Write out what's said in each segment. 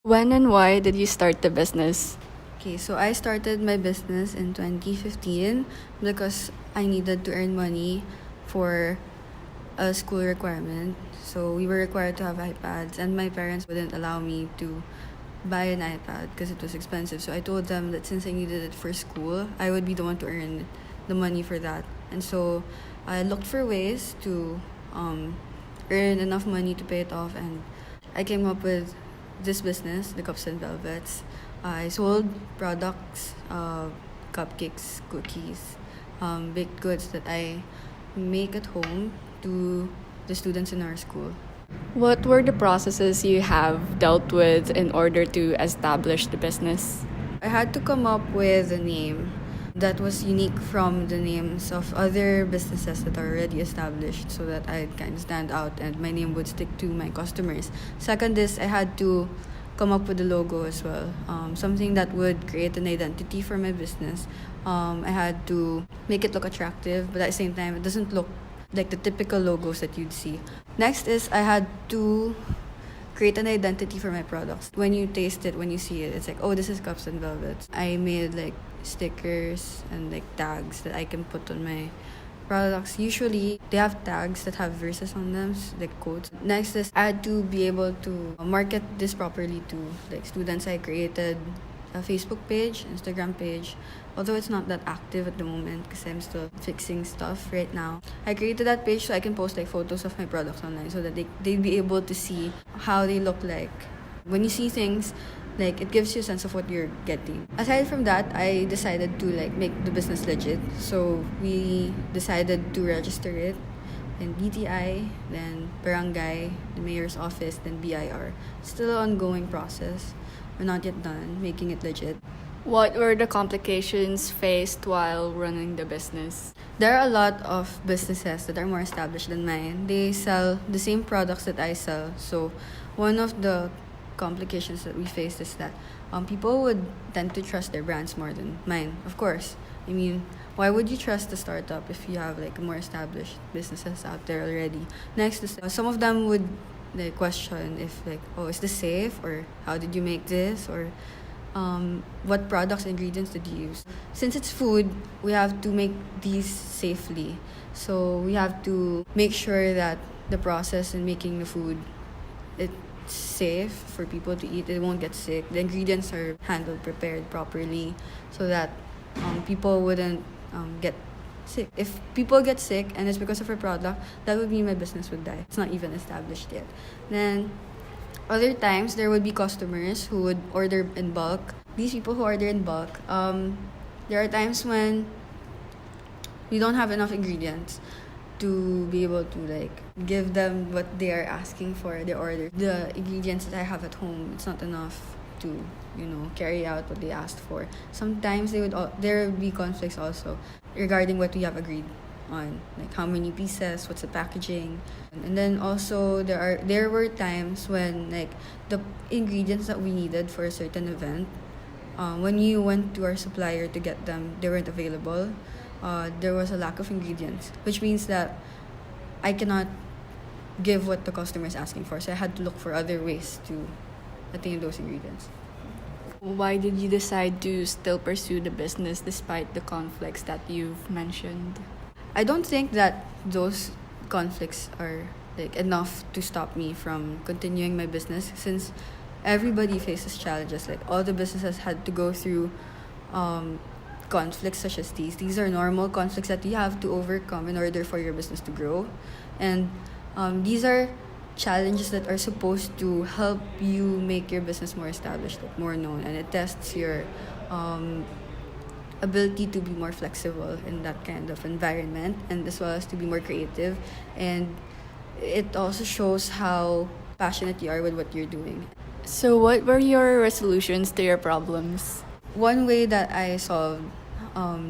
When and why did you start the business? Okay, so I started my business in 2015 because I needed to earn money for a school requirement. So we were required to have iPads, and my parents wouldn't allow me to buy an iPad because it was expensive. So I told them that since I needed it for school, I would be the one to earn the money for that. And so I looked for ways to earn enough money to pay it off, and I came up with this business, the Cups and Velvets. I sold products, cupcakes, cookies, baked goods that I make at home to the students in our school. What were the processes you have dealt with in order to establish the business? I had to come up with a name that was unique from the names of other businesses that are already established so that I'd kind of stand out and my name would stick to my customers. Second is I had to come up with a logo as well, something that would create an identity for my business. I had to make it look attractive, but at the same time, it doesn't look like the typical logos that you'd see. Next is I had to create an identity for my products. When you taste it, when you see it, it's like, oh, this is Cups and Velvets. I made like stickers and like tags that I can put on my products. Usually, they have tags that have verses on them, like quotes. Next is I had to be able to market this properly to like students. I created a Facebook page, Instagram page, although it's not that active at the moment because I'm still fixing stuff right now. I created that page so I can post like photos of my products online so that they'd be able to see how they look like. When you see things, like it gives you a sense of what you're getting. Aside from that, I decided to like make the business legit. So we decided to register it in BTI, then barangay, the mayor's office, then BIR. Still an ongoing process. We're not yet done making it legit. What were the complications faced while running the business? There are a lot of businesses that are more established than mine. They sell the same products that I sell. So one of the complications that we faced is that people would tend to trust their brands more than mine, of course. I mean, why would you trust a startup if you have like more established businesses out there already? Next is some of them would like question if like, oh, is this safe, or how did you make this, or what products, ingredients did you use? Since it's food, we have to make these safely. So we have to make sure that the process in making the food, it's safe for people to eat. It won't get sick. The ingredients are handled, prepared properly, so that people wouldn't get sick. If people get sick and it's because of a product, that would mean my business would die. It's not even established yet. Then other times there would be customers who would order in bulk. These people who order in bulk, there are times when we don't have enough ingredients to be able to like give them what they are asking for their order. The ingredients that I have at home, it's not enough to carry out what they asked for. Sometimes there would be conflicts also regarding what we have agreed on, like how many pieces, what's the packaging. And then also there were times when like the ingredients that we needed for a certain event, when you went to our supplier to get them, they weren't available. There was a lack of ingredients, which means that I cannot give what the customer is asking for. So I had to look for other ways to attain those ingredients. Why did you decide to still pursue the business despite the conflicts that you've mentioned? I don't think that those conflicts are like enough to stop me from continuing my business, since everybody faces challenges. Like all the businesses had to go through conflicts such as these. These are normal conflicts that you have to overcome in order for your business to grow. And these are challenges that are supposed to help you make your business more established, like more known, and it tests your ability to be more flexible in that kind of environment, and as well as to be more creative. And it also shows how passionate you are with what you're doing. So, what were your resolutions to your problems? One way that I solved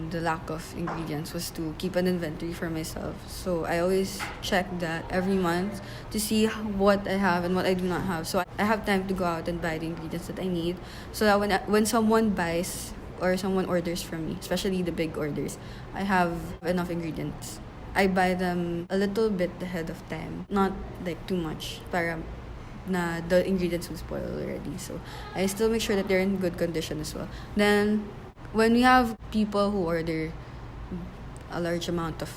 the lack of ingredients was to keep an inventory for myself. So I always check that every month to see what I have and what I do not have. So I have time to go out and buy the ingredients that I need, so that when someone buys or someone orders from me, especially the big orders, I have enough ingredients. I buy them a little bit ahead of time, not like too much, para na the ingredients will spoil already. So I still make sure that they're in good condition as well. Then when we have people who order a large amount of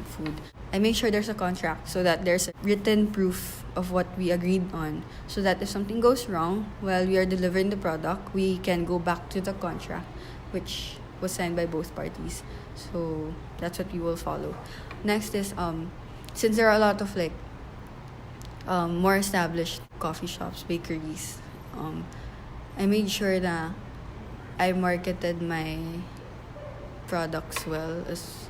food, I make sure there's a contract so that there's a written proof of what we agreed on, so that if something goes wrong while we are delivering the product, we can go back to the contract, which was signed by both parties. So that's what we will follow. Next is since there are a lot of like more established coffee shops, bakeries, I made sure that I marketed my products well as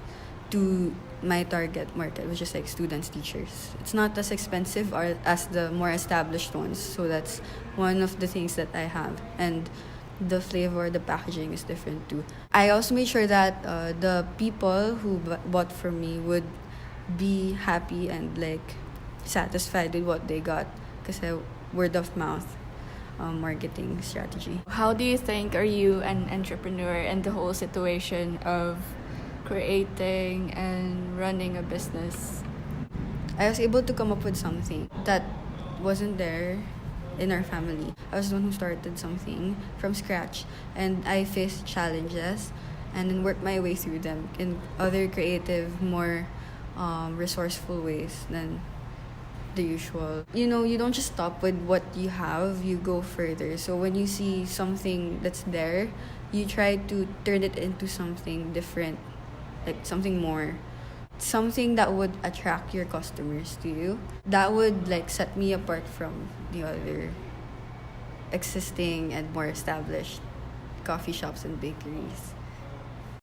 to my target market, which is like students, teachers. It's not as expensive or as the more established ones, so that's one of the things that I have. And the flavor, the packaging is different too. I also made sure that the people who bought from me would be happy and like satisfied with what they got, because I word of mouth marketing strategy. How do you think are you an entrepreneur in the whole situation of creating and running a business? I was able to come up with something that wasn't there in our family. I was the one who started something from scratch, and I faced challenges and then worked my way through them in other creative, more resourceful ways than the usual. You know, you don't just stop with what you have, you go further. So when you see something that's there, you try to turn it into something different, like something more, something that would attract your customers to you, that would like set me apart from the other existing and more established coffee shops and bakeries.